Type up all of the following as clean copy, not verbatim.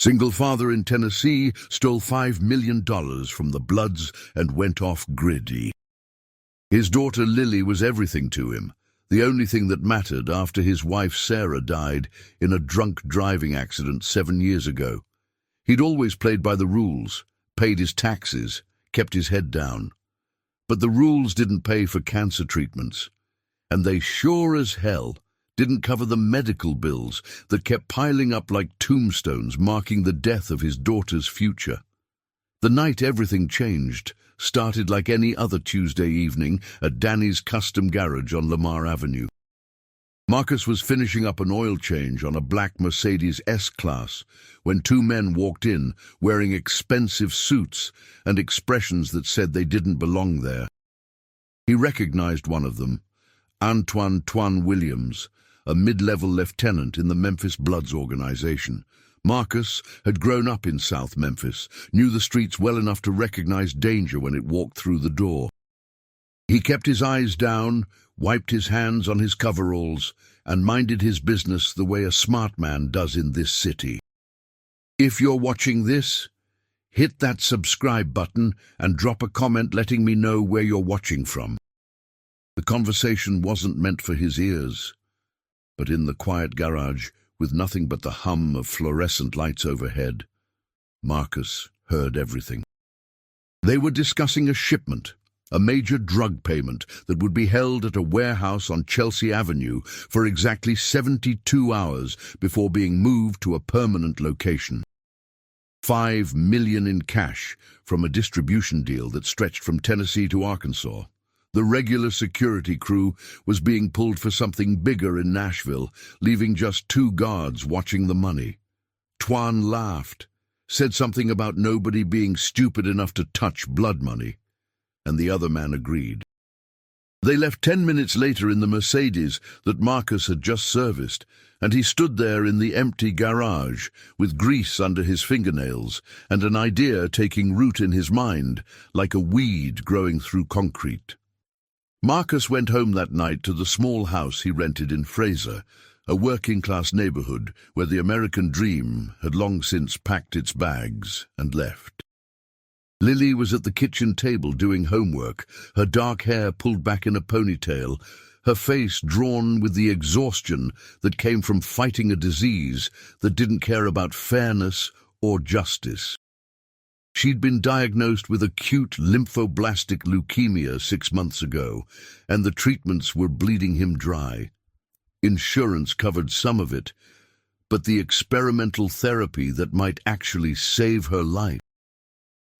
Single father in Tennessee stole $5 million from the Bloods and went off griddy. His daughter Lily was everything to him, the only thing that mattered after his wife Sarah died in a drunk driving accident 7 years ago. He'd always played by the rules, paid his taxes, kept his head down. But the rules didn't pay for cancer treatments, and they sure as hell didn't cover the medical bills that kept piling up like tombstones marking the death of his daughter's future. The night everything changed started like any other Tuesday evening at Danny's Custom Garage on Lamar Avenue. Marcus was finishing up an oil change on a black Mercedes S-Class when two men walked in wearing expensive suits and expressions that said they didn't belong there. He recognized one of them, Antoine "Twan" Williams, a mid-level lieutenant in the Memphis Bloods organization. Marcus had grown up in South Memphis, knew the streets well enough to recognize danger when it walked through the door. He kept his eyes down, wiped his hands on his coveralls, and minded his business the way a smart man does in this city. If you're watching this, hit that subscribe button and drop a comment letting me know where you're watching from. The conversation wasn't meant for his ears, but in the quiet garage, with nothing but the hum of fluorescent lights overhead, Marcus heard everything. They were discussing a shipment, a major drug payment that would be held at a warehouse on Chelsea Avenue for exactly 72 hours before being moved to a permanent location. $5 million in cash from a distribution deal that stretched from Tennessee to Arkansas. The regular security crew was being pulled for something bigger in Nashville, leaving just 2 guards watching the money. Twan laughed, said something about nobody being stupid enough to touch blood money, and the other man agreed. They left 10 minutes later in the Mercedes that Marcus had just serviced, and he stood there in the empty garage with grease under his fingernails and an idea taking root in his mind like a weed growing through concrete. Marcus went home that night to the small house he rented in Fraser, a working-class neighborhood where the American dream had long since packed its bags and left. Lily was at the kitchen table doing homework, her dark hair pulled back in a ponytail, her face drawn with the exhaustion that came from fighting a disease that didn't care about fairness or justice. She'd been diagnosed with acute lymphoblastic leukemia 6 months ago, and the treatments were bleeding him dry. Insurance covered some of it, but the experimental therapy that might actually save her life.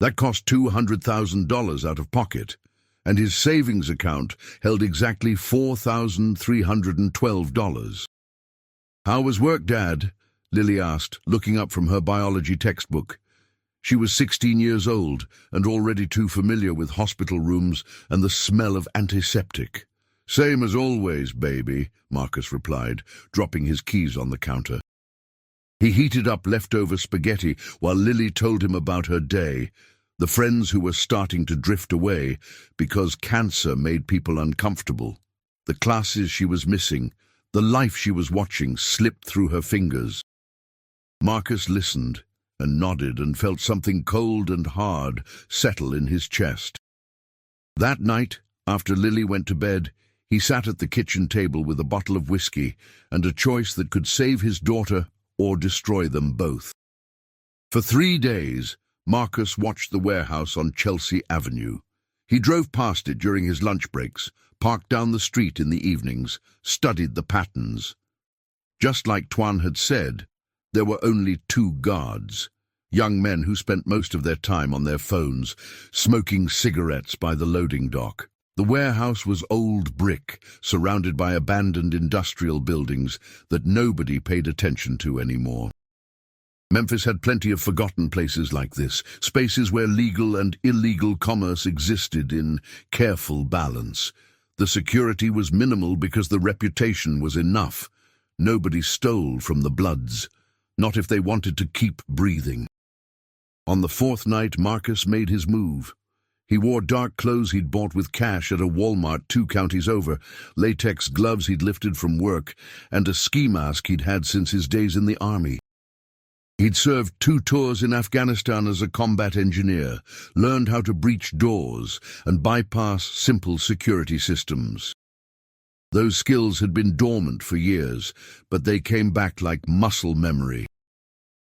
That cost $200,000 out of pocket, and his savings account held exactly $4,312. "How was work, Dad?" Lily asked, looking up from her biology textbook. She was 16 years old and already too familiar with hospital rooms and the smell of antiseptic. "Same as always, baby," Marcus replied, dropping his keys on the counter. He heated up leftover spaghetti while Lily told him about her day, the friends who were starting to drift away because cancer made people uncomfortable, the classes she was missing, the life she was watching slip through her fingers. Marcus listened and nodded and felt something cold and hard settle in his chest. That night, after Lily went to bed, he sat at the kitchen table with a bottle of whiskey and a choice that could save his daughter or destroy them both. For 3 days, Marcus watched the warehouse on Chelsea Avenue. He drove past it during his lunch breaks, parked down the street in the evenings, studied the patterns. Just like Twan had said, there were only 2 guards, young men who spent most of their time on their phones, smoking cigarettes by the loading dock. The warehouse was old brick, surrounded by abandoned industrial buildings that nobody paid attention to anymore. Memphis had plenty of forgotten places like this, spaces where legal and illegal commerce existed in careful balance. The security was minimal because the reputation was enough. Nobody stole from the Bloods, not if they wanted to keep breathing. On the 4th night, Marcus made his move. He wore dark clothes he'd bought with cash at a Walmart 2 counties over, latex gloves he'd lifted from work, and a ski mask he'd had since his days in the army. He'd served 2 tours in Afghanistan as a combat engineer, learned how to breach doors and bypass simple security systems. Those skills had been dormant for years, but they came back like muscle memory.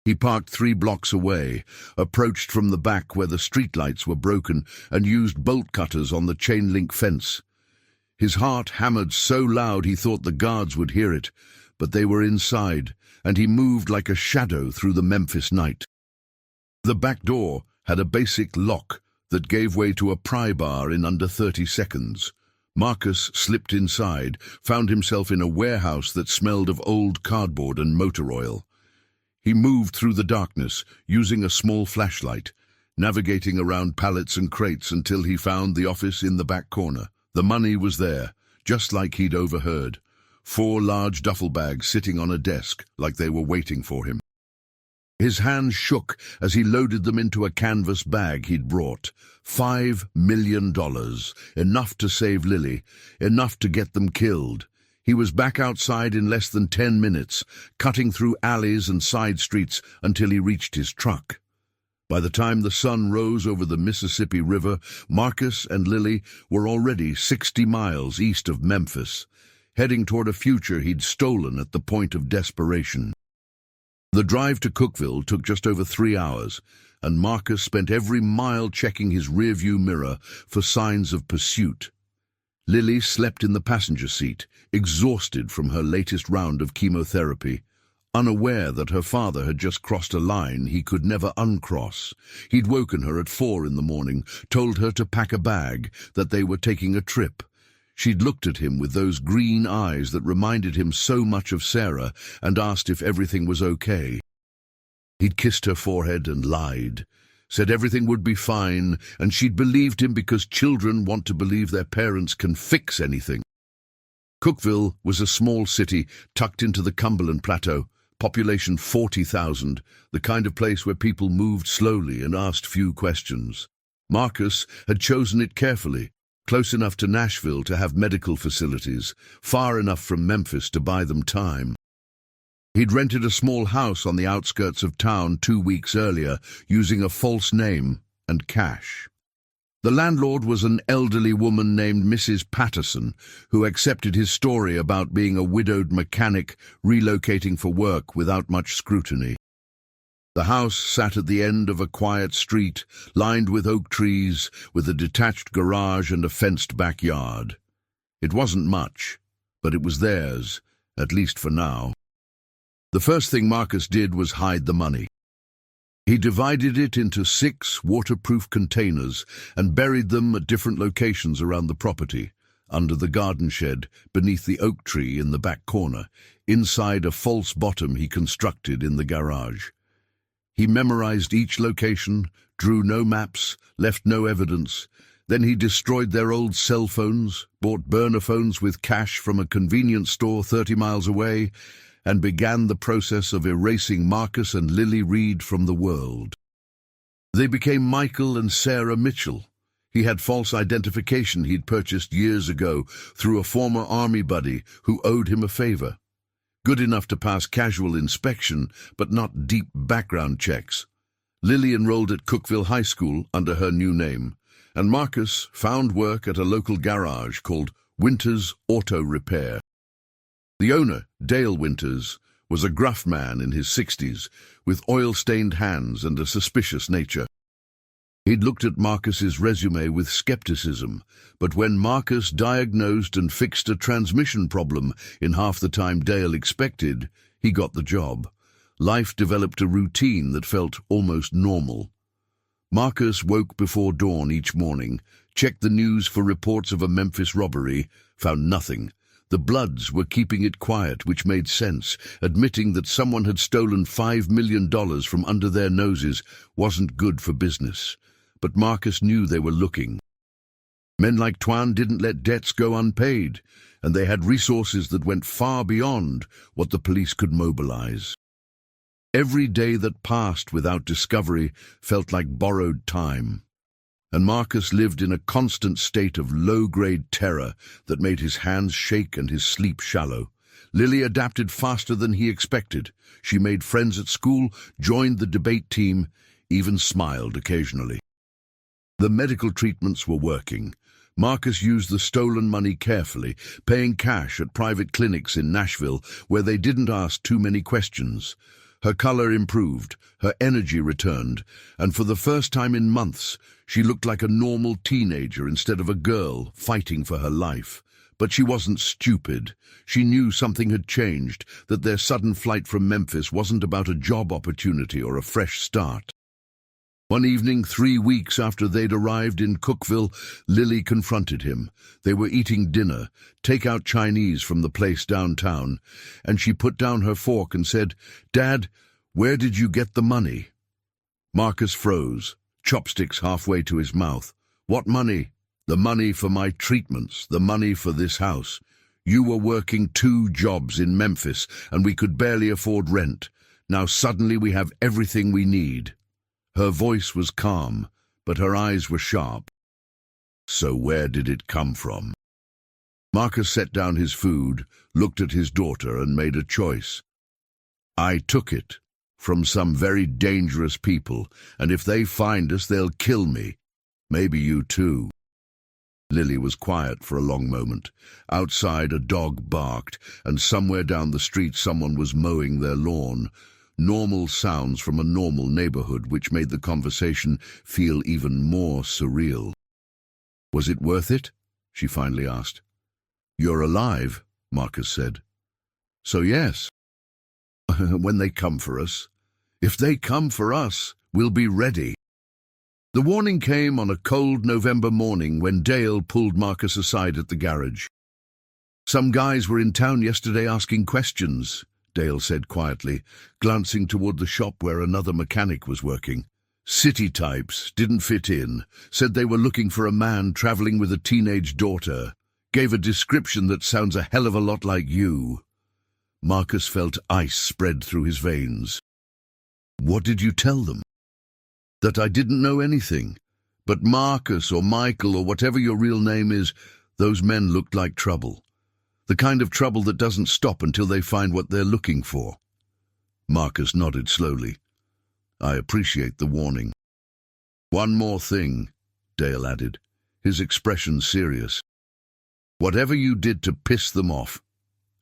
He parked 3 blocks away, approached from the back where the streetlights were broken, and used bolt cutters on the chain-link fence. His heart hammered so loud he thought the guards would hear it, but they were inside, and he moved like a shadow through the Memphis night. The back door had a basic lock that gave way to a pry bar in under 30 seconds. Marcus slipped inside, found himself in a warehouse that smelled of old cardboard and motor oil. He moved through the darkness, using a small flashlight, navigating around pallets and crates until he found the office in the back corner. The money was there, just like he'd overheard. 4 large duffel bags sitting on a desk, like they were waiting for him. His hands shook as he loaded them into a canvas bag he'd brought. $5 million, enough to save Lily, enough to get them killed. He was back outside in less than 10 minutes, cutting through alleys and side streets until he reached his truck. By the time the sun rose over the Mississippi River, Marcus and Lily were already 60 miles east of Memphis, heading toward a future he'd stolen at the point of desperation. The drive to Cookeville took just over 3 hours, and Marcus spent every mile checking his rearview mirror for signs of pursuit. Lily slept in the passenger seat, exhausted from her latest round of chemotherapy, unaware that her father had just crossed a line he could never uncross. He'd woken her at 4 in the morning, told her to pack a bag, that they were taking a trip. She'd looked at him with those green eyes that reminded him so much of Sarah and asked if everything was okay. He'd kissed her forehead and lied, said everything would be fine, and she'd believed him because children want to believe their parents can fix anything. Cookeville was a small city tucked into the Cumberland Plateau, population 40,000, the kind of place where people moved slowly and asked few questions. Marcus had chosen it carefully, close enough to Nashville to have medical facilities, far enough from Memphis to buy them time. He'd rented a small house on the outskirts of town 2 weeks earlier, using a false name and cash. The landlord was an elderly woman named Mrs. Patterson, who accepted his story about being a widowed mechanic relocating for work without much scrutiny. The house sat at the end of a quiet street, lined with oak trees, with a detached garage and a fenced backyard. It wasn't much, but it was theirs, at least for now. The first thing Marcus did was hide the money. He divided it into 6 waterproof containers and buried them at different locations around the property, under the garden shed, beneath the oak tree in the back corner, inside a false bottom he constructed in the garage. He memorized each location, drew no maps, left no evidence. Then he destroyed their old cell phones, bought burner phones with cash from a convenience store 30 miles away, and began the process of erasing Marcus and Lily Reed from the world. They became Michael and Sarah Mitchell. He had false identification he'd purchased years ago through a former army buddy who owed him a favor. Good enough to pass casual inspection, but not deep background checks. Lily enrolled at Cookeville High School under her new name, and Marcus found work at a local garage called Winters Auto Repair. The owner, Dale Winters, was a gruff man in his 60s, with oil-stained hands and a suspicious nature. He'd looked at Marcus's resume with skepticism, but when Marcus diagnosed and fixed a transmission problem in half the time Dale expected, he got the job. Life developed a routine that felt almost normal. Marcus woke before dawn each morning, checked the news for reports of a Memphis robbery, found nothing. The Bloods were keeping it quiet, which made sense. Admitting that someone had stolen $5 million from under their noses wasn't good for business. But Marcus knew they were looking. Men like Twan didn't let debts go unpaid, and they had resources that went far beyond what the police could mobilize. Every day that passed without discovery felt like borrowed time, and Marcus lived in a constant state of low-grade terror that made his hands shake and his sleep shallow. Lily adapted faster than he expected. She made friends at school, joined the debate team, even smiled occasionally. The medical treatments were working. Marcus used the stolen money carefully, paying cash at private clinics in Nashville where they didn't ask too many questions. Her color improved, her energy returned, and for the first time in months, she looked like a normal teenager instead of a girl fighting for her life. But she wasn't stupid. She knew something had changed, that their sudden flight from Memphis wasn't about a job opportunity or a fresh start. One evening, 3 weeks after they'd arrived in Cookeville, Lily confronted him. They were eating dinner, take-out Chinese from the place downtown, and she put down her fork and said, "Dad, where did you get the money?" Marcus froze, chopsticks halfway to his mouth. "What money?" "The money for my treatments, the money for this house. You were working 2 jobs in Memphis, and we could barely afford rent. Now suddenly we have everything we need." Her voice was calm, but her eyes were sharp. "So where did it come from?" Marcus set down his food, looked at his daughter, and made a choice. "I took it from some very dangerous people, and if they find us, they'll kill me. Maybe you too." Lily was quiet for a long moment. Outside, a dog barked, and somewhere down the street someone was mowing their lawn. Normal sounds from a normal neighborhood, which made the conversation feel even more surreal. "Was it worth it?" she finally asked. "You're alive," Marcus said. "So yes." "When they come for us." "If they come for us, we'll be ready." The warning came on a cold November morning when Dale pulled Marcus aside at the garage. "Some guys were in town yesterday asking questions," Dale said quietly, glancing toward the shop where another mechanic was working. "City types, didn't fit in, said they were looking for a man traveling with a teenage daughter. Gave a description that sounds a hell of a lot like you." Marcus felt ice spread through his veins. "What did you tell them?" "That I didn't know anything. But Marcus or Michael or whatever your real name is, those men looked like trouble. The kind of trouble that doesn't stop until they find what they're looking for." Marcus nodded slowly. "I appreciate the warning." "One more thing," Dale added, his expression serious. "Whatever you did to piss them off,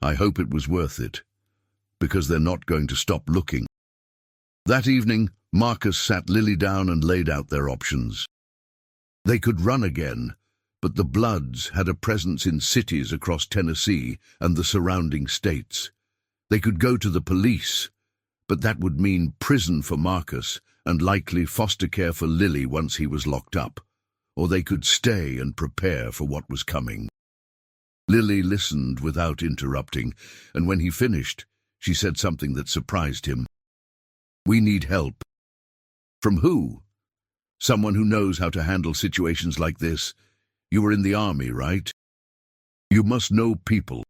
I hope it was worth it, because they're not going to stop looking." That evening, Marcus sat Lily down and laid out their options. They could run again, but the Bloods had a presence in cities across Tennessee and the surrounding states. They could go to the police, but that would mean prison for Marcus and likely foster care for Lily once he was locked up. Or they could stay and prepare for what was coming. Lily listened without interrupting, and when he finished, she said something that surprised him. "We need help." "From who?" "Someone who knows how to handle situations like this. You were in the army, right? You must know people."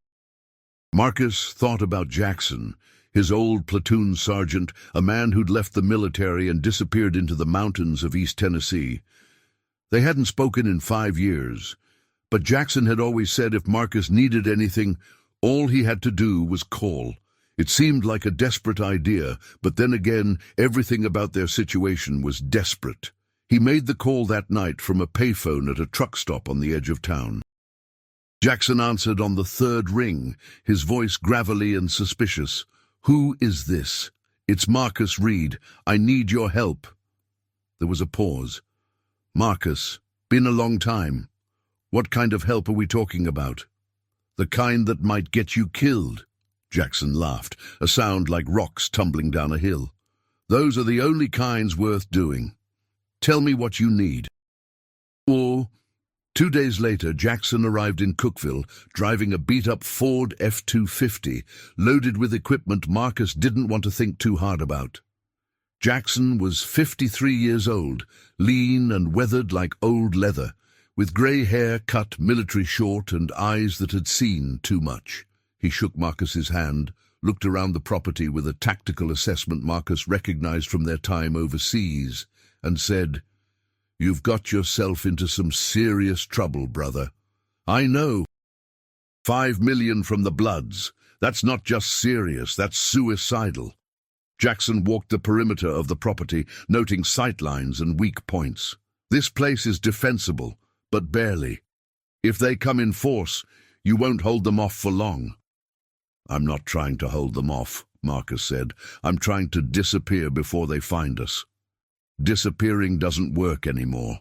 Marcus thought about Jackson, his old platoon sergeant, a man who'd left the military and disappeared into the mountains of East Tennessee. They hadn't spoken in 5 years, but Jackson had always said if Marcus needed anything, all he had to do was call. It seemed like a desperate idea, but then again, everything about their situation was desperate. He made the call that night from a payphone at a truck stop on the edge of town. Jackson answered on the 3rd ring, his voice gravelly and suspicious. "Who is this?" "It's Marcus Reed. I need your help." There was a pause. "Marcus, been a long time. What kind of help are we talking about?" "The kind that might get you killed." Jackson laughed, a sound like rocks tumbling down a hill. "Those are the only kinds worth doing. Tell me what you need." Or 2 days later, Jackson arrived in Cookeville, driving a beat-up Ford F-250, loaded with equipment Marcus didn't want to think too hard about. Jackson was 53 years old, lean and weathered like old leather, with grey hair cut military short and eyes that had seen too much. He shook Marcus's hand, looked around the property with a tactical assessment Marcus recognized from their time overseas, and said, "You've got yourself into some serious trouble, brother. I know. $5 million from the Bloods. That's not just serious, that's suicidal. Jackson walked the perimeter of the property, noting sightlines and weak points. This place is defensible, but barely. If they come in force, you won't hold them off for long. I'm not trying to hold them off, Marcus said. I'm trying to disappear before they find us. Disappearing doesn't work anymore.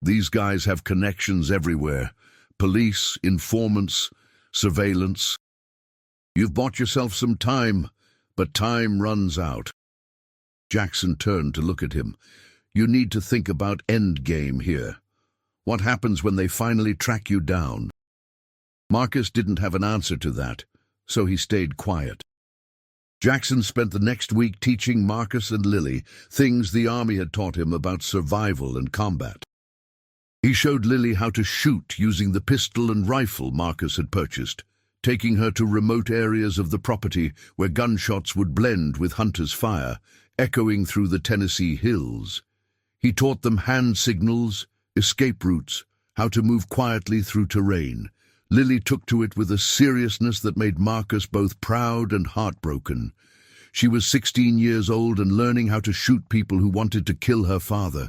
These guys have connections everywhere. Police, informants, surveillance. You've bought yourself some time, but time runs out. Jackson turned to look at him. You need to think about endgame here. What happens when they finally track you down? Marcus didn't have an answer to that, so he stayed quiet. Jackson spent the next week teaching Marcus and Lily things the army had taught him about survival and combat. He showed Lily how to shoot using the pistol and rifle Marcus had purchased, taking her to remote areas of the property where gunshots would blend with hunters' fire, echoing through the Tennessee hills. He taught them hand signals, escape routes, how to move quietly through terrain. Lily took to it with a seriousness that made Marcus both proud and heartbroken. She was 16 years old and learning how to shoot people who wanted to kill her father.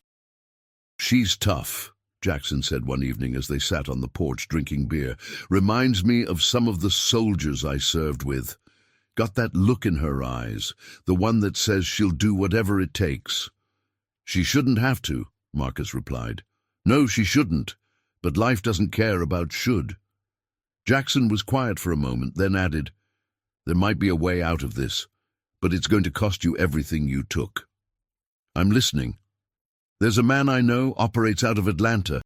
She's tough, Jackson said one evening as they sat on the porch drinking beer. Reminds me of some of the soldiers I served with. Got that look in her eyes, the one that says she'll do whatever it takes. She shouldn't have to, Marcus replied. No, she shouldn't, but life doesn't care about should. Jackson was quiet for a moment, then added, There might be a way out of this, but it's going to cost you everything you took. I'm listening. There's a man I know, operates out of Atlanta.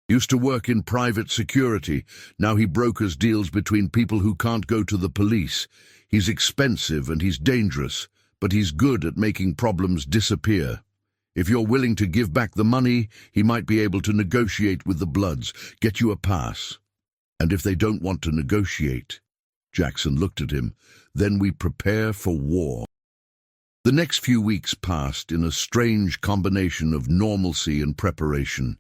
Used to work in private security. Now he brokers deals between people who can't go to the police. He's expensive and he's dangerous, but he's good at making problems disappear. If you're willing to give back the money, he might be able to negotiate with the Bloods, get you a pass. And if they don't want to negotiate, Jackson looked at him, then we prepare for war. The next few weeks passed in a strange combination of normalcy and preparation.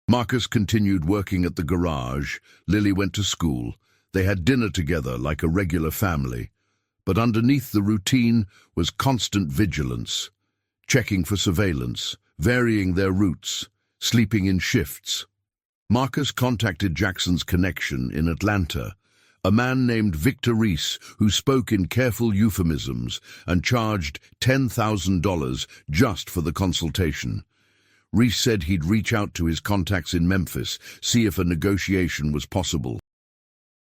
Marcus continued working at the garage. Lily went to school. They had dinner together like a regular family. But underneath the routine was constant vigilance, checking for surveillance, varying their routes, sleeping in shifts. Marcus contacted Jackson's connection in Atlanta, a man named Victor Reese who spoke in careful euphemisms and charged $10,000 just for the consultation. Reese said he'd reach out to his contacts in Memphis, see if a negotiation was possible.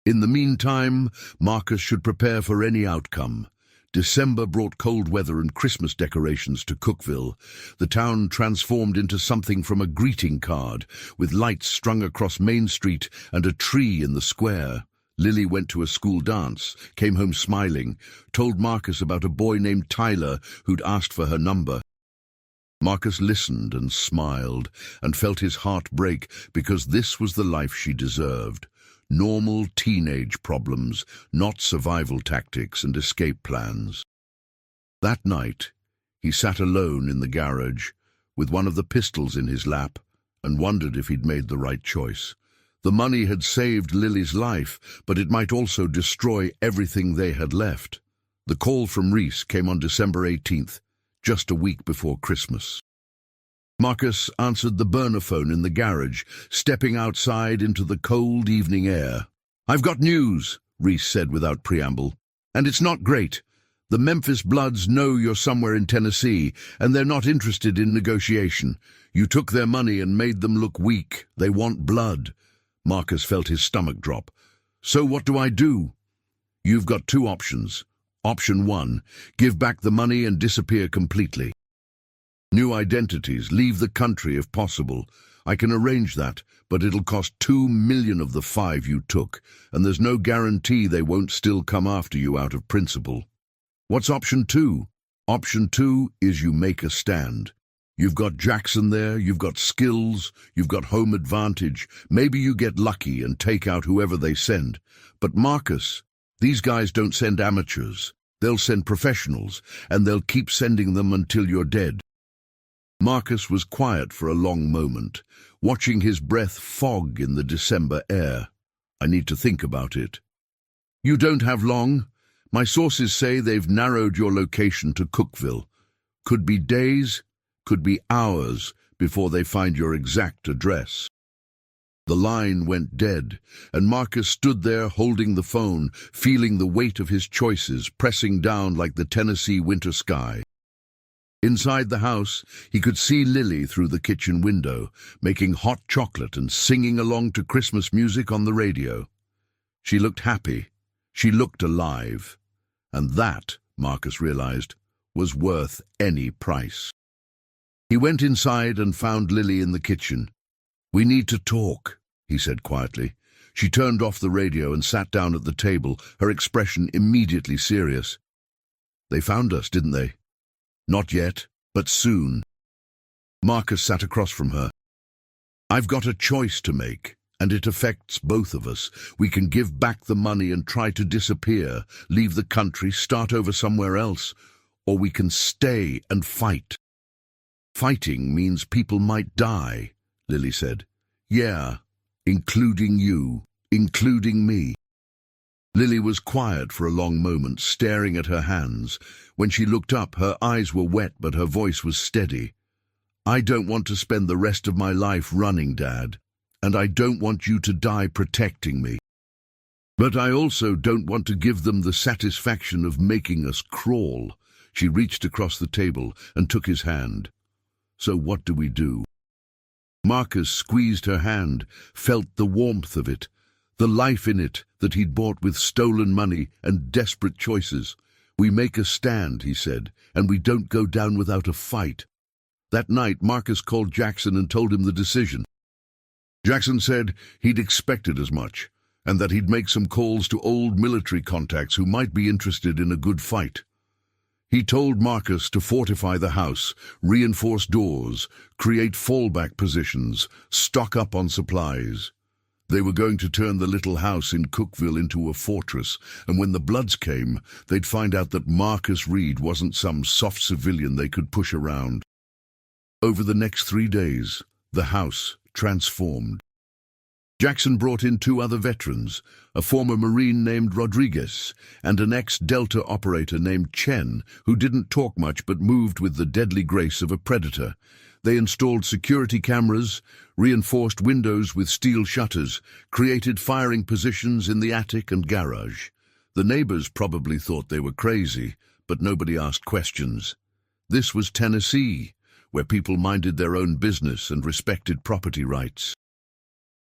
In the meantime, Marcus should prepare for any outcome. December brought cold weather and Christmas decorations to Cookeville. The town transformed into something from a greeting card, with lights strung across Main Street and a tree in the square. Lily went to a school dance, came home smiling, told Marcus about a boy named Tyler who'd asked for her number. Marcus listened and smiled and felt his heart break because this was the life she deserved. Normal teenage problems, not survival tactics and escape plans. That night, he sat alone in the garage with one of the pistols in his lap and wondered if he'd made the right choice. The money had saved Lily's life, but it might also destroy everything they had left. The call from Reese came on December 18th, just a week before Christmas. Marcus answered the burner phone in the garage, stepping outside into the cold evening air. "I've got news," Reese said without preamble. "And it's not great. The Memphis Bloods know you're somewhere in Tennessee, and they're not interested in negotiation. You took their money and made them look weak. They want blood." Marcus felt his stomach drop. "So what do I do?" "You've got two options. Option 1, give back the money and disappear completely. New identities, leave the country if possible. I can arrange that, but it'll cost $2 million of the 5 you took, and there's no guarantee they won't still come after you out of principle." "What's option 2? "Option 2 is you make a stand. You've got Jackson there, you've got skills, you've got home advantage. Maybe you get lucky and take out whoever they send. But Marcus, these guys don't send amateurs. They'll send professionals, and they'll keep sending them until you're dead." Marcus was quiet for a long moment, watching his breath fog in the December air. "I need to think about it." You don't have long. My sources say they've narrowed your location to Cookville. Could be days, could be hours before they find your exact address. The line went dead, and Marcus stood there holding the phone, feeling the weight of his choices pressing down like the Tennessee winter sky. Inside the house, he could see Lily through the kitchen window, making hot chocolate and singing along to Christmas music on the radio. She looked happy. She looked alive. And that, Marcus realized, was worth any price. He went inside and found Lily in the kitchen. "We need to talk," he said quietly. She turned off the radio and sat down at the table, her expression immediately serious. "They found us, didn't they?" "Not yet, but soon." Marcus sat across from her. "I've got a choice to make, and it affects both of us. We can give back the money and try to disappear, leave the country, start over somewhere else, or we can stay and fight." "Fighting means people might die," Lily said. "Yeah, including you, including me." Lily was quiet for a long moment, staring at her hands. When she looked up, her eyes were wet, but her voice was steady. "I don't want to spend the rest of my life running, Dad, and I don't want you to die protecting me. But I also don't want to give them the satisfaction of making us crawl." She reached across the table and took his hand. "So what do we do?" Marcus squeezed her hand, felt the warmth of it, the life in it that he'd bought with stolen money and desperate choices. "We make a stand," he said, "and we don't go down without a fight." That night, Marcus called Jackson and told him the decision. Jackson said he'd expected as much, and that he'd make some calls to old military contacts who might be interested in a good fight. He told Marcus to fortify the house, reinforce doors, create fallback positions, stock up on supplies. They were going to turn the little house in Cookville into a fortress, and when the Bloods came, they'd find out that Marcus Reed wasn't some soft civilian they could push around. Over the next 3 days, the house transformed. Jackson brought in 2 other veterans, a former Marine named Rodriguez and an ex-Delta operator named Chen, who didn't talk much but moved with the deadly grace of a predator. They installed security cameras, reinforced windows with steel shutters, created firing positions in the attic and garage. The neighbors probably thought they were crazy, but nobody asked questions. This was Tennessee, where people minded their own business and respected property rights.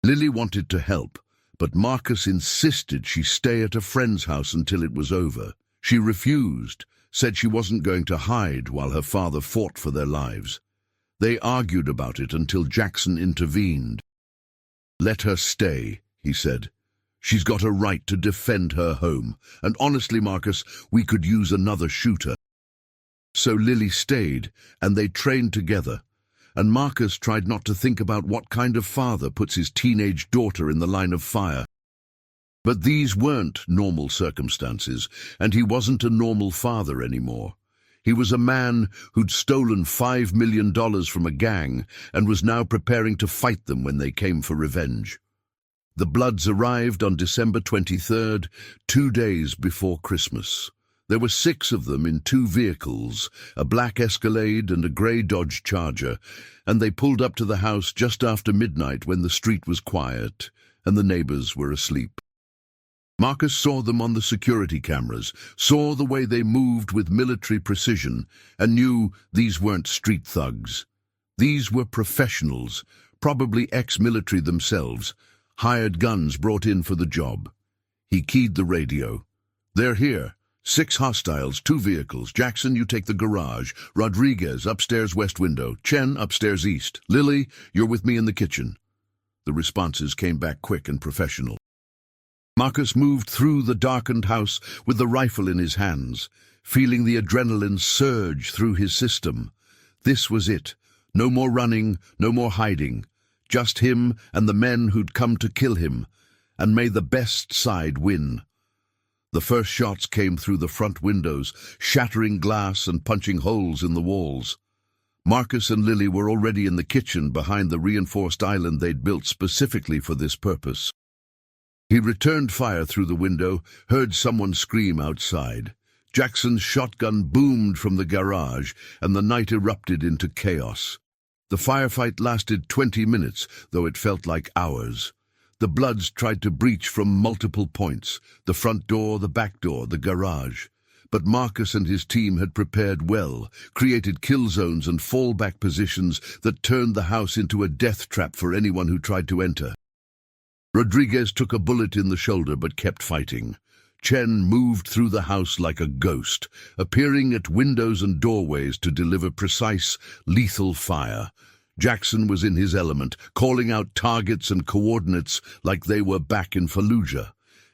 Lily wanted to help, but Marcus insisted she stay at a friend's house until it was over. She refused, said she wasn't going to hide while her father fought for their lives. They argued about it until Jackson intervened. "Let her stay," he said. "She's got a right to defend her home, and honestly, Marcus, we could use another shooter." So Lily stayed, and they trained together. And Marcus tried not to think about what kind of father puts his teenage daughter in the line of fire. But these weren't normal circumstances, and he wasn't a normal father anymore. He was a man who'd stolen $5 million from a gang and was now preparing to fight them when they came for revenge. The Bloods arrived on December 23rd, 2 days before Christmas. There were 6 of them in 2 vehicles, a black Escalade and a grey Dodge Charger, and they pulled up to the house just after midnight when the street was quiet and the neighbors were asleep. Marcus saw them on the security cameras, saw the way they moved with military precision, and knew these weren't street thugs. These were professionals, probably ex-military themselves, hired guns brought in for the job. He keyed the radio. "They're here. 6 hostiles, 2 vehicles. Jackson, you take the garage. Rodriguez, upstairs west window. Chen, upstairs east. Lily, you're with me in the kitchen." The responses came back quick and professional. Marcus moved through the darkened house with the rifle in his hands, feeling the adrenaline surge through his system. This was it. No more running, no more hiding. Just him and the men who'd come to kill him. And may the best side win. The first shots came through the front windows, shattering glass and punching holes in the walls. Marcus and Lily were already in the kitchen behind the reinforced island they'd built specifically for this purpose. He returned fire through the window, heard someone scream outside. Jackson's shotgun boomed from the garage, and the night erupted into chaos. The firefight lasted 20 minutes, though it felt like hours. The Bloods tried to breach from multiple points: the front door, the back door, the garage. But Marcus and his team had prepared well, created kill zones and fallback positions that turned the house into a death trap for anyone who tried to enter. Rodriguez took a bullet in the shoulder but kept fighting. Chen moved through the house like a ghost, appearing at windows and doorways to deliver precise, lethal fire. Jackson was in his element, calling out targets and coordinates like they were back in Fallujah.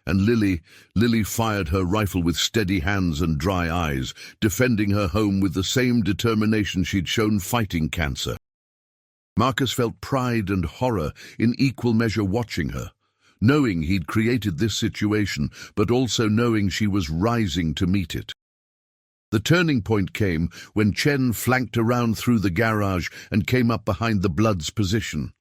And Lily fired her rifle with steady hands and dry eyes, defending her home with the same determination she'd shown fighting cancer. Marcus felt pride and horror in equal measure watching her, knowing he'd created this situation, but also knowing she was rising to meet it. The turning point came when Chen flanked around through the garage and came up behind the Bloods' position.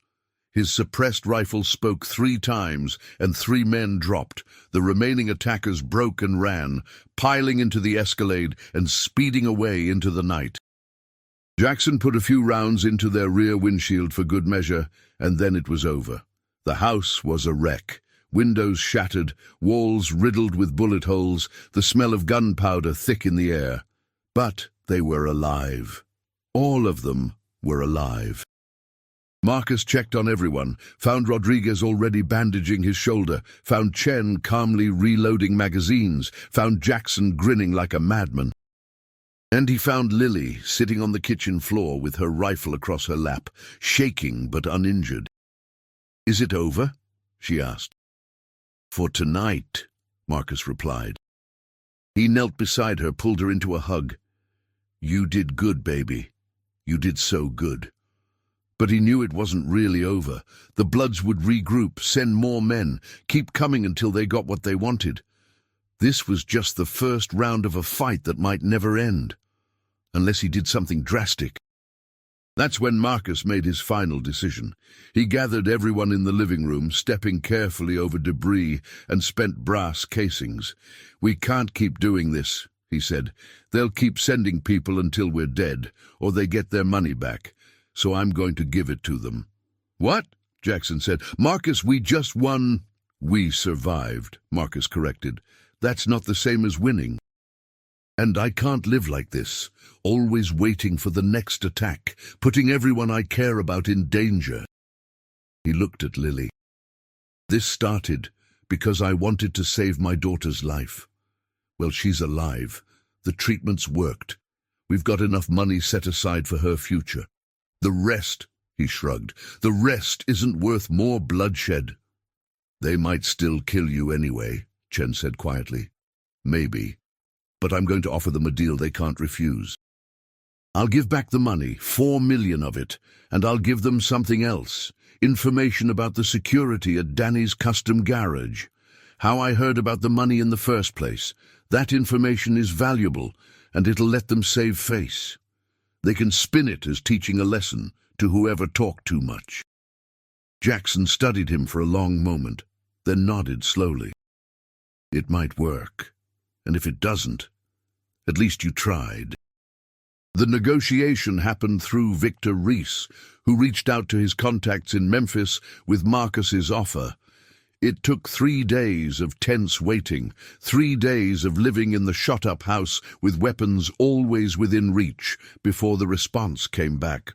His suppressed rifle spoke 3 times, and 3 men dropped. The remaining attackers broke and ran, piling into the Escalade and speeding away into the night. Jackson put a few rounds into their rear windshield for good measure, and then it was over. The house was a wreck. Windows shattered, walls riddled with bullet holes, the smell of gunpowder thick in the air. But they were alive. All of them were alive. Marcus checked on everyone, found Rodriguez already bandaging his shoulder, found Chen calmly reloading magazines, found Jackson grinning like a madman. And he found Lily sitting on the kitchen floor with her rifle across her lap, shaking but uninjured. "Is it over?" she asked. "For tonight," Marcus replied. He knelt beside her, pulled her into a hug. "You did good, baby. You did so good." But he knew it wasn't really over. The Bloods would regroup, send more men, keep coming until they got what they wanted. This was just the first round of a fight that might never end, unless he did something drastic. That's when Marcus made his final decision. He gathered everyone in the living room, stepping carefully over debris and spent brass casings. "We can't keep doing this," he said. "They'll keep sending people until we're dead, or they get their money back. So I'm going to give it to them." "What?" Jackson said. "Marcus, we just won." "We survived," Marcus corrected. "That's not the same as winning. And I can't live like this, always waiting for the next attack, putting everyone I care about in danger." He looked at Lily. "This started because I wanted to save my daughter's life. Well, she's alive. The treatments worked. We've got enough money set aside for her future. The rest," he shrugged, "the rest isn't worth more bloodshed." "They might still kill you anyway," Chen said quietly. "Maybe. But I'm going to offer them a deal they can't refuse. I'll give back the money, 4 million of it, and I'll give them something else. Information about the security at Danny's custom garage. How I heard about the money in the first place. That information is valuable, and it'll let them save face. They can spin it as teaching a lesson to whoever talked too much." Jackson studied him for a long moment, then nodded slowly. "It might work, and if it doesn't, at least you tried." The negotiation happened through Victor Reese, who reached out to his contacts in Memphis with Marcus's offer. It took 3 days of tense waiting, 3 days of living in the shot-up house with weapons always within reach before the response came back.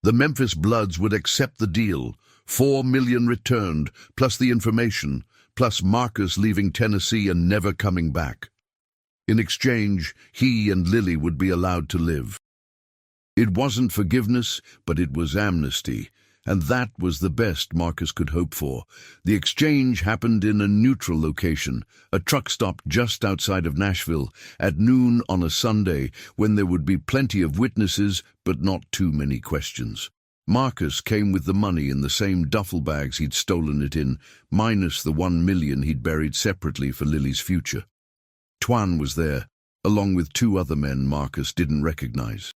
The Memphis Bloods would accept the deal, 4 million returned, plus the information, plus Marcus leaving Tennessee and never coming back. In exchange, he and Lily would be allowed to live. It wasn't forgiveness, but it was amnesty. And that was the best Marcus could hope for. The exchange happened in a neutral location, a truck stop just outside of Nashville, at noon on a Sunday, when there would be plenty of witnesses, but not too many questions. Marcus came with the money in the same duffel bags he'd stolen it in, minus the 1 million he'd buried separately for Lily's future. Tuan was there, along with 2 other men Marcus didn't recognize.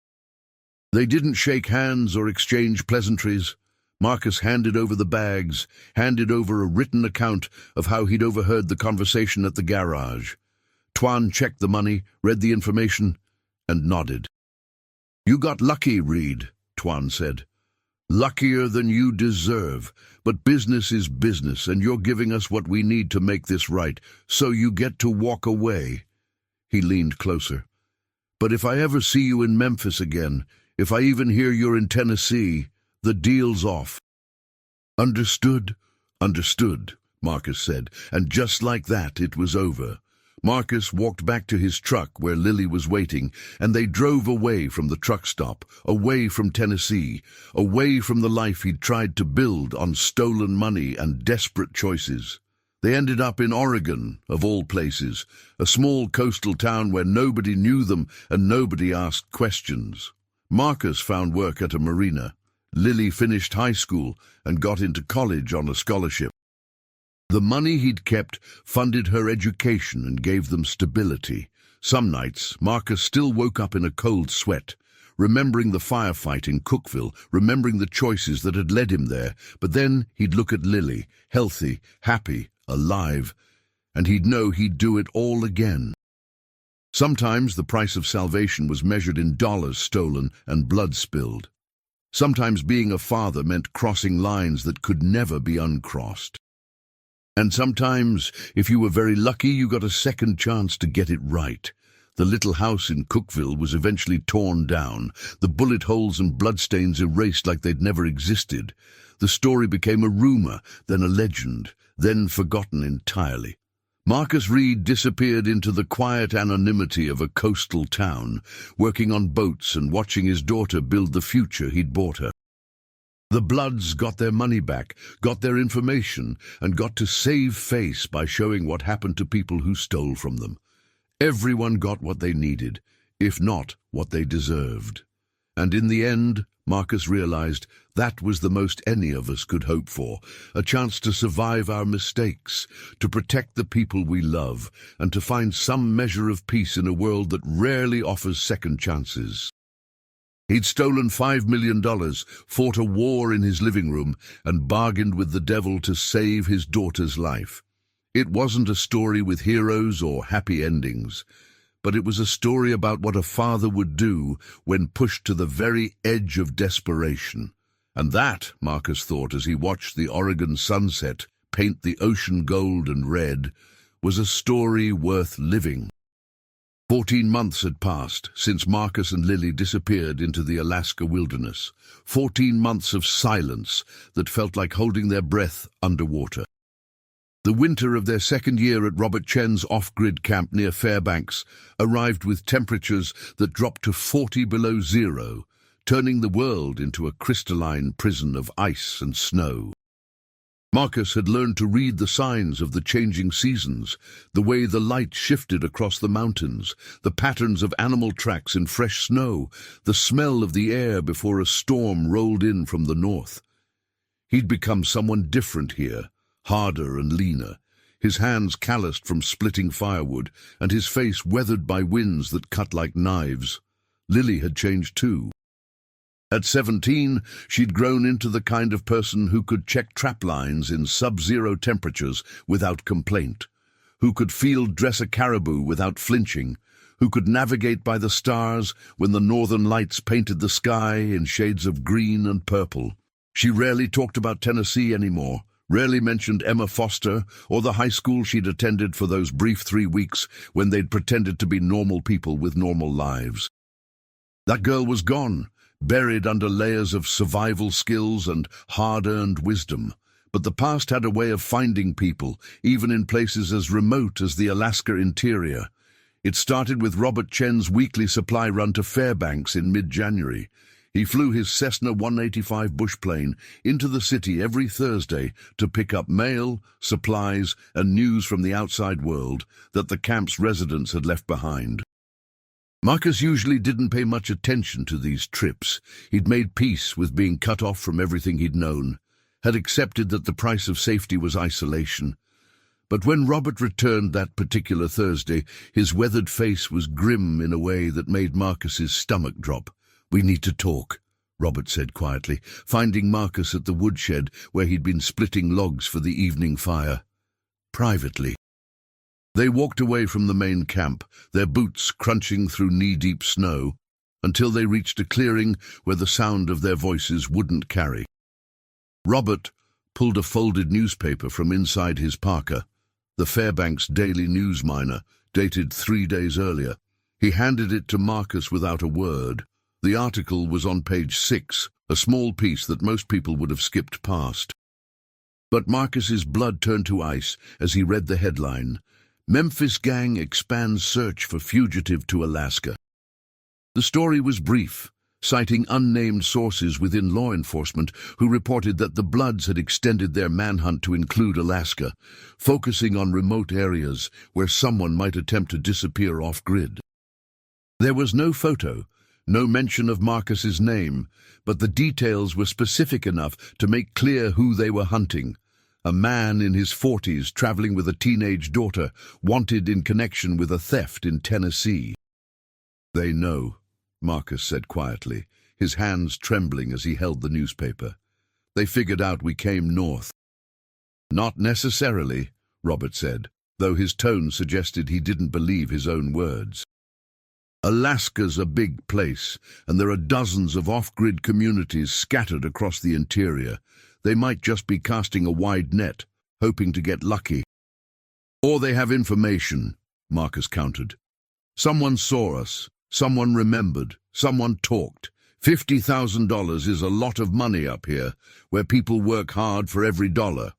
They didn't shake hands or exchange pleasantries. Marcus handed over the bags, handed over a written account of how he'd overheard the conversation at the garage. Tuan checked the money, read the information, and nodded. "You got lucky, Reed," Tuan said. "Luckier than you deserve, but business is business, and you're giving us what we need to make this right, so you get to walk away." He leaned closer. "But if I ever see you in Memphis again, if I even hear you're in Tennessee, the deal's off." "Understood, understood," Marcus said, and just like that it was over. Marcus walked back to his truck where Lily was waiting, and they drove away from the truck stop, away from Tennessee, away from the life he'd tried to build on stolen money and desperate choices. They ended up in Oregon, of all places, a small coastal town where nobody knew them and nobody asked questions. Marcus found work at a marina. Lily finished high school and got into college on a scholarship. The money he'd kept funded her education and gave them stability. Some nights, Marcus still woke up in a cold sweat, remembering the firefight in Cookville, remembering the choices that had led him there. But then he'd look at Lily, healthy, happy, alive, and he'd know he'd do it all again. Sometimes the price of salvation was measured in dollars stolen and blood spilled. Sometimes being a father meant crossing lines that could never be uncrossed. And sometimes, if you were very lucky, you got a second chance to get it right. The little house in Cookville was eventually torn down, the bullet holes and bloodstains erased like they'd never existed. The story became a rumor, then a legend, then forgotten entirely. Marcus Reed disappeared into the quiet anonymity of a coastal town, working on boats and watching his daughter build the future he'd bought her. The Bloods got their money back, got their information, and got to save face by showing what happened to people who stole from them. Everyone got what they needed, if not what they deserved. And in the end, Marcus realized that was the most any of us could hope for, a chance to survive our mistakes, to protect the people we love, and to find some measure of peace in a world that rarely offers second chances. He'd stolen $5 million, fought a war in his living room, and bargained with the devil to save his daughter's life. It wasn't a story with heroes or happy endings, but it was a story about what a father would do when pushed to the very edge of desperation. And that, Marcus thought as he watched the Oregon sunset paint the ocean gold and red, was a story worth living. 14 months had passed since Marcus and Lily disappeared into the Alaska wilderness. 14 months of silence that felt like holding their breath underwater. The winter of their second year at Robert Chen's off-grid camp near Fairbanks arrived with temperatures that dropped to 40 below zero, turning the world into a crystalline prison of ice and snow. Marcus had learned to read the signs of the changing seasons, the way the light shifted across the mountains, the patterns of animal tracks in fresh snow, the smell of the air before a storm rolled in from the north. He'd become someone different here, harder and leaner, his hands calloused from splitting firewood, and his face weathered by winds that cut like knives. Lily had changed too. At 17, she'd grown into the kind of person who could check trap lines in sub-zero temperatures without complaint, who could field-dress a caribou without flinching, who could navigate by the stars when the northern lights painted the sky in shades of green and purple. She rarely talked about Tennessee anymore, rarely mentioned Emma Foster or the high school she'd attended for those brief 3 weeks when they'd pretended to be normal people with normal lives. That girl was gone, buried under layers of survival skills and hard-earned wisdom. But the past had a way of finding people, even in places as remote as the Alaska interior. It started with Robert Chen's weekly supply run to Fairbanks in mid-January. He flew his Cessna 185 bush plane into the city every Thursday to pick up mail, supplies, and news from the outside world that the camp's residents had left behind. Marcus usually didn't pay much attention to these trips. He'd made peace with being cut off from everything he'd known, had accepted that the price of safety was isolation. But when Robert returned that particular Thursday, his weathered face was grim in a way that made Marcus's stomach drop. "We need to talk," Robert said quietly, finding Marcus at the woodshed where he'd been splitting logs for the evening fire. Privately. They walked away from the main camp, their boots crunching through knee-deep snow, until they reached a clearing where the sound of their voices wouldn't carry. Robert pulled a folded newspaper from inside his parka, the Fairbanks Daily News Miner, dated 3 days earlier. He handed it to Marcus without a word. The article was on page 6, a small piece that most people would have skipped past. But Marcus's blood turned to ice as he read the headline, "Memphis Gang Expands Search for Fugitive to Alaska." The story was brief, citing unnamed sources within law enforcement who reported that the Bloods had extended their manhunt to include Alaska, focusing on remote areas where someone might attempt to disappear off-grid. There was no photo, no mention of Marcus's name, but the details were specific enough to make clear who they were hunting. A man in his 40s traveling with a teenage daughter, wanted in connection with a theft in Tennessee. "They know," Marcus said quietly, his hands trembling as he held the newspaper. "They figured out we came north." "Not necessarily," Robert said, though his tone suggested he didn't believe his own words. "Alaska's a big place, and there are dozens of off-grid communities scattered across the interior. They might just be casting a wide net, hoping to get lucky." "Or they have information," Marcus countered. "Someone saw us, someone remembered, someone talked. $50,000 is a lot of money up here, where people work hard for every dollar."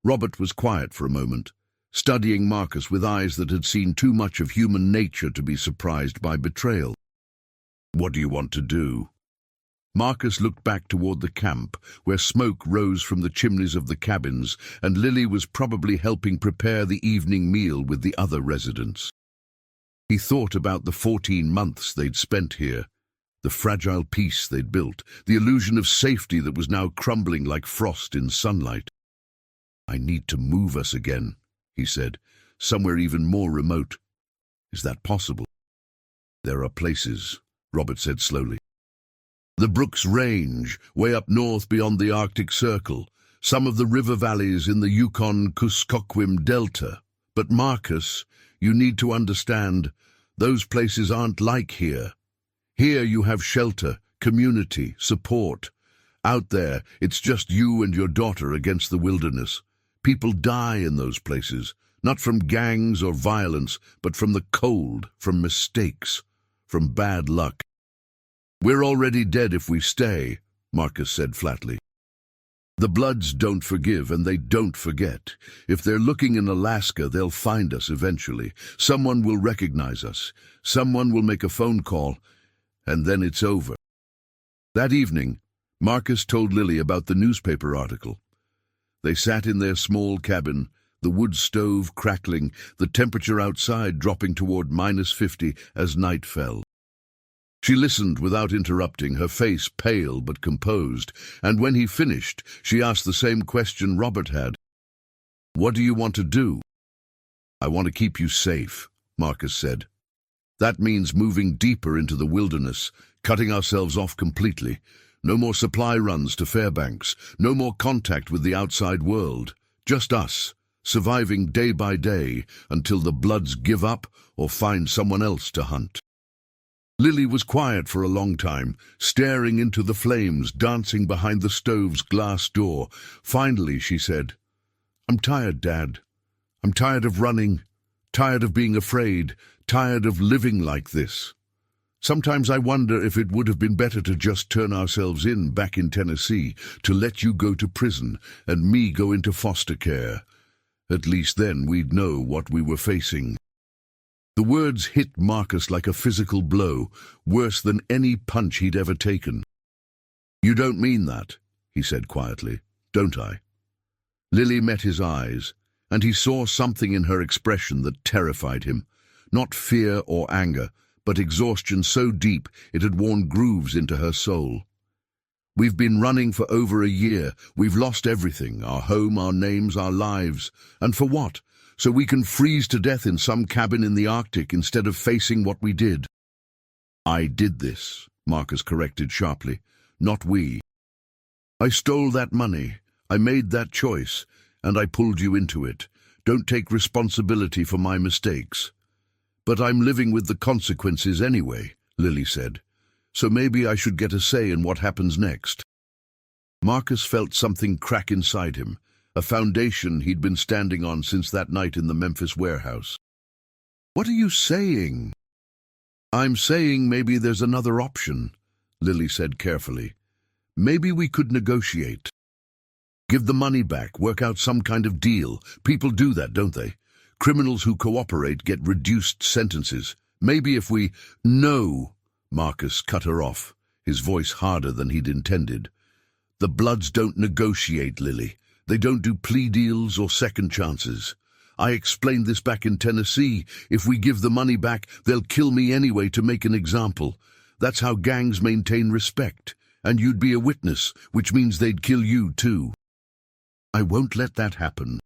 Robert was quiet for a moment, studying Marcus with eyes that had seen too much of human nature to be surprised by betrayal. "What do you want to do?" Marcus looked back toward the camp, where smoke rose from the chimneys of the cabins, and Lily was probably helping prepare the evening meal with the other residents. He thought about the 14 months they'd spent here, the fragile peace they'd built, the illusion of safety that was now crumbling like frost in sunlight. "I need to move us again," he said, "somewhere even more remote. Is that possible?" "There are places," Robert said slowly. "The Brooks Range, way up north beyond the Arctic Circle, some of the river valleys in the Yukon-Kuskokwim Delta. But Marcus, you need to understand, those places aren't like here. Here you have shelter, community, support. Out there, it's just you and your daughter against the wilderness. People die in those places, not from gangs or violence, but from the cold, from mistakes, from bad luck." "We're already dead if we stay," Marcus said flatly. "The Bloods don't forgive and they don't forget. If they're looking in Alaska, they'll find us eventually. Someone will recognize us. Someone will make a phone call, and then it's over." That evening, Marcus told Lily about the newspaper article. They sat in their small cabin, the wood stove crackling, the temperature outside dropping toward -50 as night fell. She listened without interrupting, her face pale but composed, and when he finished, she asked the same question Robert had. "What do you want to do?" "I want to keep you safe," Marcus said. "That means moving deeper into the wilderness, cutting ourselves off completely. No more supply runs to Fairbanks, no more contact with the outside world. Just us, surviving day by day until the Bloods give up or find someone else to hunt." Lily was quiet for a long time, staring into the flames dancing behind the stove's glass door. Finally, she said, "I'm tired, Dad. I'm tired of running, tired of being afraid, tired of living like this. Sometimes I wonder if it would have been better to just turn ourselves in back in Tennessee, to let you go to prison and me go into foster care. At least then we'd know what we were facing." The words hit Marcus like a physical blow, worse than any punch he'd ever taken. "You don't mean that," he said quietly, "don't I?" Lily met his eyes, and he saw something in her expression that terrified him. Not fear or anger, but exhaustion so deep it had worn grooves into her soul. "We've been running for over a year. We've lost everything, our home, our names, our lives. And for what? So we can freeze to death in some cabin in the Arctic instead of facing what we did." "I did this," Marcus corrected sharply. not we. I stole that money. I made that choice, and I pulled you into it. Don't take responsibility for my mistakes. But I'm living with the consequences anyway, Lily said. So maybe I should get a say in what happens next. Marcus felt something crack inside him, a foundation he'd been standing on since that night in the Memphis warehouse. What are you saying? I'm saying maybe there's another option, Lily said carefully. Maybe we could negotiate. Give the money back, work out some kind of deal. People do that, don't they? Criminals who cooperate get reduced sentences. Maybe if we... No, Marcus cut her off, his voice harder than he'd intended. The Bloods don't negotiate, Lily. They don't do plea deals or second chances. I explained this back in Tennessee. If we give the money back, they'll kill me anyway to make an example. That's how gangs maintain respect. And you'd be a witness, which means they'd kill you too. I won't let that happen.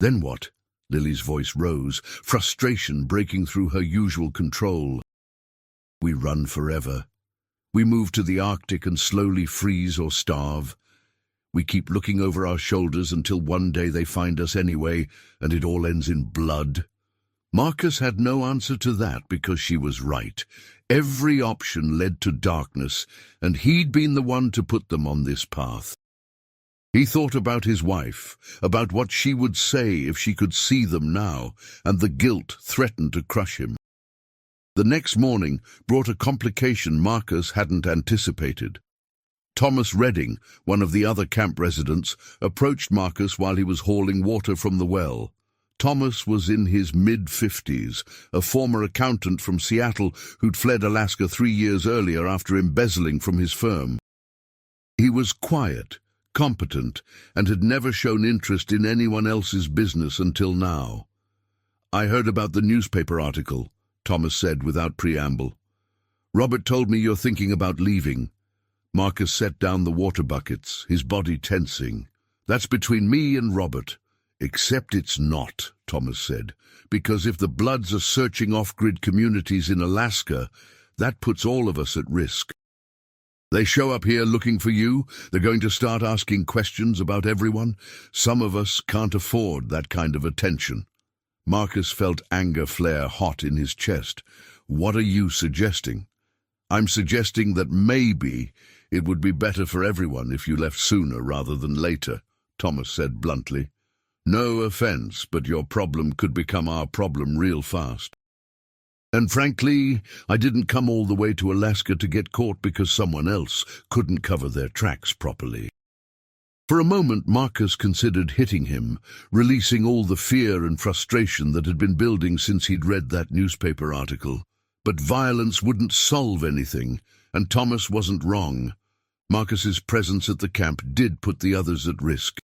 Then what? Lily's voice rose, frustration breaking through her usual control. We run forever. We move to the Arctic and slowly freeze or starve. We keep looking over our shoulders until one day they find us anyway, and it all ends in blood. Marcus had no answer to that because she was right. Every option led to darkness, and he'd been the one to put them on this path. He thought about his wife, about what she would say if she could see them now, and the guilt threatened to crush him. The next morning brought a complication Marcus hadn't anticipated. Thomas Redding, one of the other camp residents, approached Marcus while he was hauling water from the well. Thomas was in his mid-50s, a former accountant from Seattle who'd fled Alaska 3 years earlier after embezzling from his firm. He was quiet, competent, and had never shown interest in anyone else's business until now. I heard about the newspaper article, Thomas said without preamble. Robert told me you're thinking about leaving. Marcus set down the water buckets, his body tensing. That's between me and Robert. Except it's not, Thomas said, because if the Bloods are searching off-grid communities in Alaska, that puts all of us at risk. They show up here looking for you, they're going to start asking questions about everyone. Some of us can't afford that kind of attention. Marcus felt anger flare hot in his chest. What are you suggesting? I'm suggesting that maybe it would be better for everyone if you left sooner rather than later, Thomas said bluntly. No offense, but your problem could become our problem real fast. And frankly, I didn't come all the way to Alaska to get caught because someone else couldn't cover their tracks properly. For a moment, Marcus considered hitting him, releasing all the fear and frustration that had been building since he'd read that newspaper article. But violence wouldn't solve anything, and Thomas wasn't wrong. Marcus's presence at the camp did put the others at risk.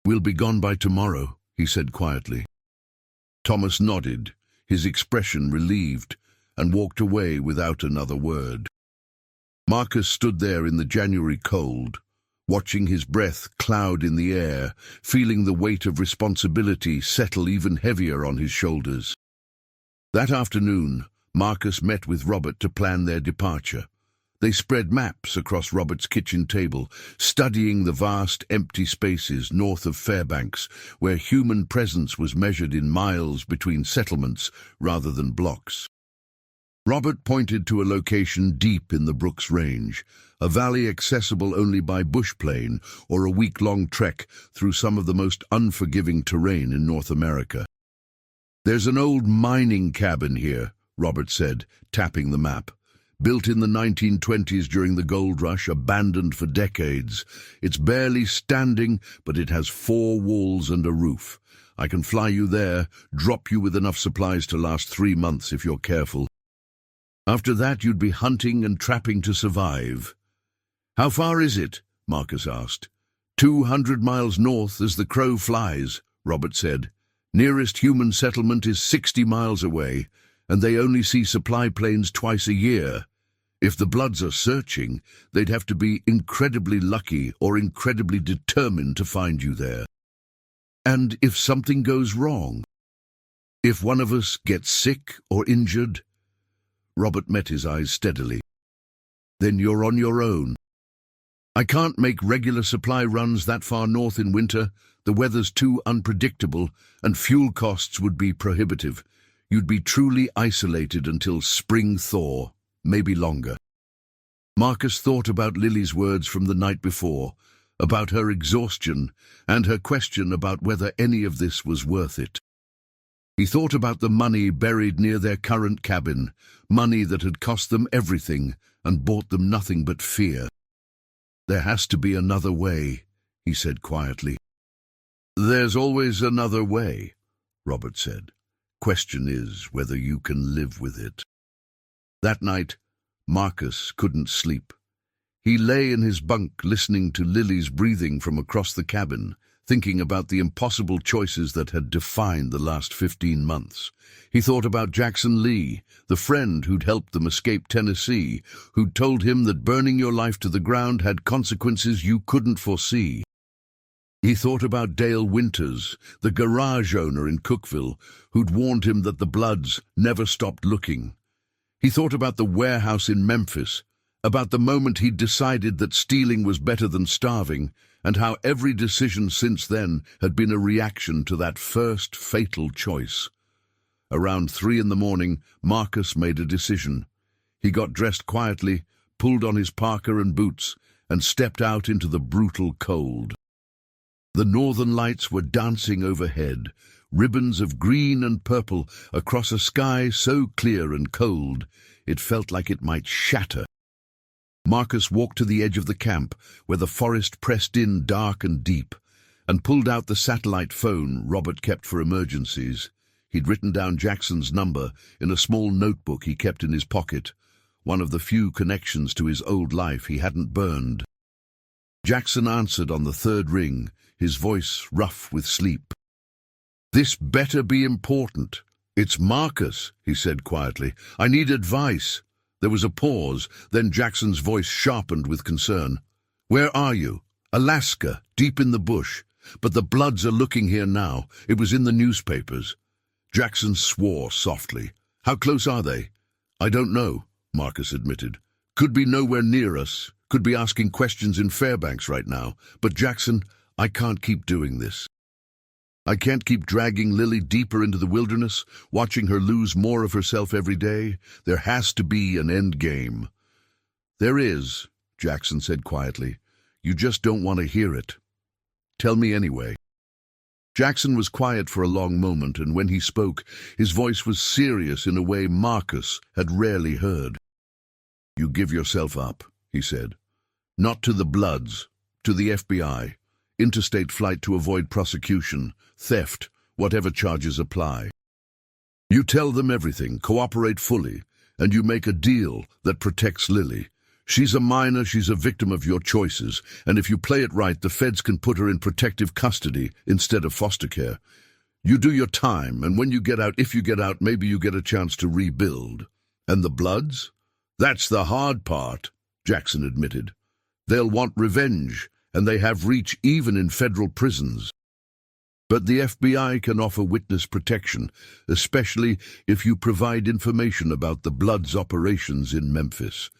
We'll be gone by tomorrow, he said quietly. Thomas nodded, his expression relieved, and walked away without another word. Marcus stood there in the January cold, watching his breath cloud in the air, feeling the weight of responsibility settle even heavier on his shoulders. That afternoon, Marcus met with Robert to plan their departure. They spread maps across Robert's kitchen table, studying the vast empty spaces north of Fairbanks, where human presence was measured in miles between settlements rather than blocks. Robert pointed to a location deep in the Brooks Range, a valley accessible only by bush plane or a week-long trek through some of the most unforgiving terrain in North America. There's an old mining cabin here, Robert said, tapping the map. Built in the 1920s during the gold rush, abandoned for decades. It's barely standing, but it has 4 walls and a roof. I can fly you there, drop you with enough supplies to last 3 months if you're careful. After that, you'd be hunting and trapping to survive. How far is it? Marcus asked. 200 miles north as the crow flies, Robert said. Nearest human settlement is 60 miles away, and they only see supply planes twice a year. If the Bloods are searching, they'd have to be incredibly lucky or incredibly determined to find you there. And if something goes wrong? If one of us gets sick or injured? Robert met his eyes steadily. Then you're on your own. I can't make regular supply runs that far north in winter. The weather's too unpredictable, and fuel costs would be prohibitive. You'd be truly isolated until spring thaw, maybe longer. Marcus thought about Lily's words from the night before, about her exhaustion, and her question about whether any of this was worth it. He thought about the money buried near their current cabin, money that had cost them everything and bought them nothing but fear. "There has to be another way," he said quietly. "There's always another way," Robert said. "Question is whether you can live with it." That night, Marcus couldn't sleep. He lay in his bunk listening to Lily's breathing from across the cabin, thinking about the impossible choices that had defined the last 15 months. He thought about Jackson Lee, the friend who'd helped them escape Tennessee, who'd told him that burning your life to the ground had consequences you couldn't foresee. He thought about Dale Winters, the garage owner in Cookville, who'd warned him that the Bloods never stopped looking. He thought about the warehouse in Memphis, about the moment he'd decided that stealing was better than starving, and how every decision since then had been a reaction to that first fatal choice. Around 3 in the morning, Marcus made a decision. He got dressed quietly, pulled on his parka and boots, and stepped out into the brutal cold. The northern lights were dancing overhead, ribbons of green and purple across a sky so clear and cold it felt like it might shatter. Marcus walked to the edge of the camp, where the forest pressed in dark and deep, and pulled out the satellite phone Robert kept for emergencies. He'd written down Jackson's number in a small notebook he kept in his pocket, one of the few connections to his old life he hadn't burned. Jackson answered on the 3rd ring, his voice rough with sleep. "This better be important." "It's Marcus," he said quietly. "I need advice." There was a pause, then Jackson's voice sharpened with concern. "Where are you?" "Alaska, deep in the bush. But the Bloods are looking here now. It was in the newspapers." Jackson swore softly. "How close are they?" "I don't know," Marcus admitted. "Could be nowhere near us. Could be asking questions in Fairbanks right now. But Jackson, I can't keep doing this. I can't keep dragging Lily deeper into the wilderness, watching her lose more of herself every day. There has to be an end game." "There is," Jackson said quietly. "You just don't want to hear it." "Tell me anyway." Jackson was quiet for a long moment, and when he spoke, his voice was serious in a way Marcus had rarely heard. "You give yourself up," he said. "Not to the Bloods, to the FBI. Interstate flight to avoid prosecution, theft, whatever charges apply. You tell them everything, cooperate fully, and you make a deal that protects Lily. She's a minor, she's a victim of your choices, and if you play it right, the feds can put her in protective custody instead of foster care. You do your time, and when you get out, if you get out, maybe you get a chance to rebuild. And the Bloods? That's the hard part," Jackson admitted. "They'll want revenge, and they have reach even in federal prisons. But the FBI can offer witness protection, especially if you provide information about the Bloods' operations in Memphis.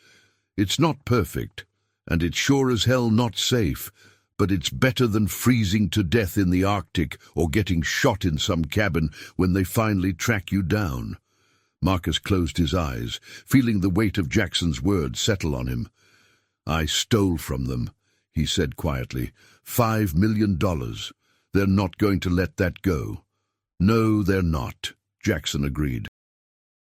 It's not perfect, and it's sure as hell not safe, but it's better than freezing to death in the Arctic or getting shot in some cabin when they finally track you down." Marcus closed his eyes, feeling the weight of Jackson's words settle on him. "I stole from them," he said quietly. $5 million. They're not going to let that go." "No, they're not," Jackson agreed.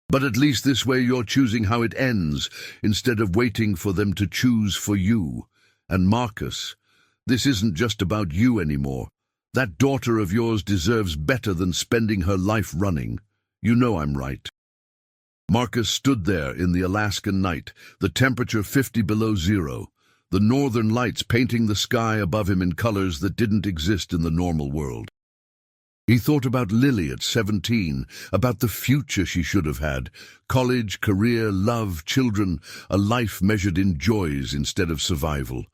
"But at least this way you're choosing how it ends, instead of waiting for them to choose for you. And Marcus, this isn't just about you anymore. That daughter of yours deserves better than spending her life running. You know I'm right." Marcus stood there in the Alaskan night, the temperature 50 below zero, the northern lights painting the sky above him in colors that didn't exist in the normal world. He thought about Lily at 17, about the future she should have had, college, career, love, children, a life measured in joys instead of survival.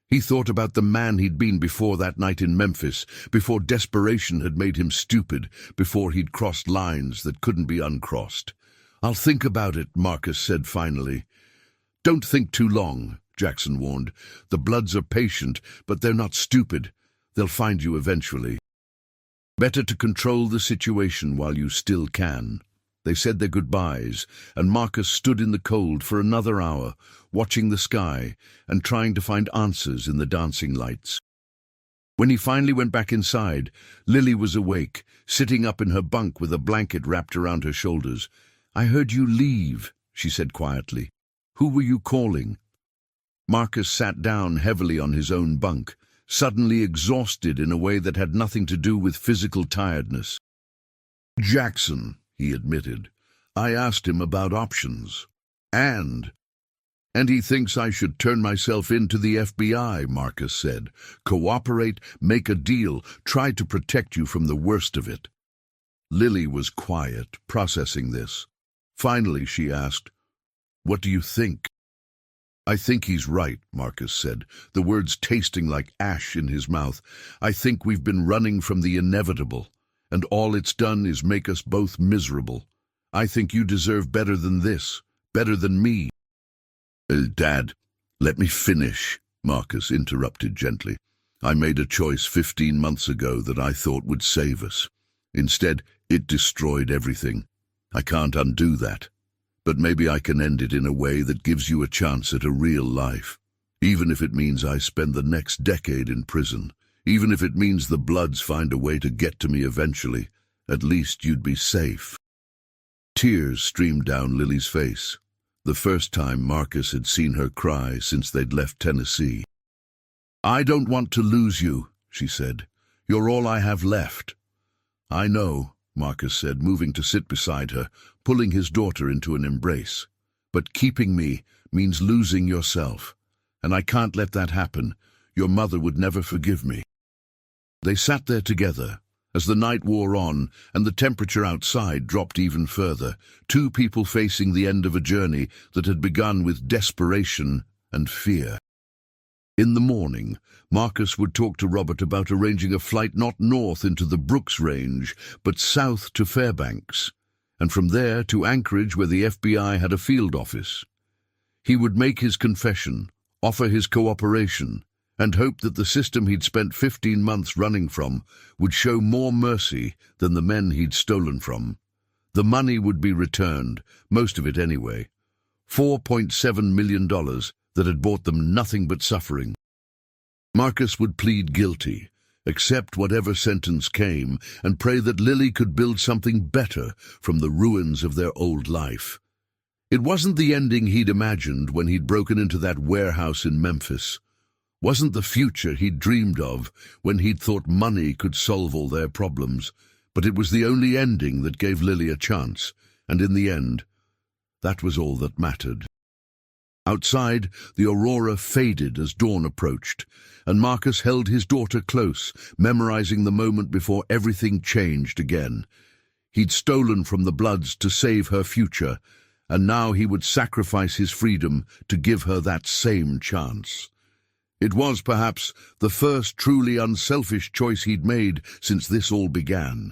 He thought about the man he'd been before that night in Memphis, before desperation had made him stupid, before he'd crossed lines that couldn't be uncrossed. "I'll think about it," Marcus said finally. "Don't think too long. Jackson warned. "The Bloods are patient, but they're not stupid. They'll find you eventually. Better to control the situation while you still can." They said their goodbyes, and Marcus stood in the cold for another hour, watching the sky and trying to find answers in the dancing lights. When he finally went back inside, Lily was awake, sitting up in her bunk with a blanket wrapped around her shoulders. "I heard you leave," she said quietly. "Who were you calling?" Marcus sat down heavily on his own bunk, suddenly exhausted in a way that had nothing to do with physical tiredness. "Jackson," he admitted. "I asked him about options. And he thinks I should turn myself in to the FBI," Marcus said. "Cooperate, make a deal, try to protect you from the worst of it." Lily was quiet, processing this. Finally, she asked, "What do you think?" "I think he's right," Marcus said, the words tasting like ash in his mouth. "I think we've been running from the inevitable, and all it's done is make us both miserable. I think you deserve better than this, better than me." "Dad, let me finish," Marcus interrupted gently. "I made a choice 15 months ago that I thought would save us. Instead, it destroyed everything. I can't undo that. But maybe I can end it in a way that gives you a chance at a real life. Even if it means I spend the next decade in prison. Even if it means the Bloods find a way to get to me eventually. At least you'd be safe." Tears streamed down Lily's face. The first time Marcus had seen her cry since they'd left Tennessee. "I don't want to lose you," she said. "You're all I have left." "I know," Marcus said, moving to sit beside her, pulling his daughter into an embrace. "But keeping me means losing yourself. And I can't let that happen. Your mother would never forgive me." They sat there together. As the night wore on and the temperature outside dropped even further, two people facing the end of a journey that had begun with desperation and fear. In the morning, Marcus would talk to Robert about arranging a flight not north into the Brooks Range, but south to Fairbanks, and from there to Anchorage where the FBI had a field office. He would make his confession, offer his cooperation, and hope that the system he'd spent 15 months running from would show more mercy than the men he'd stolen from. The money would be returned, most of it anyway. $4.7 million that had bought them nothing but suffering. Marcus would plead guilty, accept whatever sentence came, and pray that Lily could build something better from the ruins of their old life. It wasn't the ending he'd imagined when he'd broken into that warehouse in Memphis. Wasn't the future he'd dreamed of when he'd thought money could solve all their problems, but it was the only ending that gave Lily a chance, and in the end, that was all that mattered. Outside, the aurora faded as dawn approached, and Marcus held his daughter close, memorizing the moment before everything changed again. He'd stolen from the Bloods to save her future, and now he would sacrifice his freedom to give her that same chance. It was, perhaps, the first truly unselfish choice he'd made since this all began.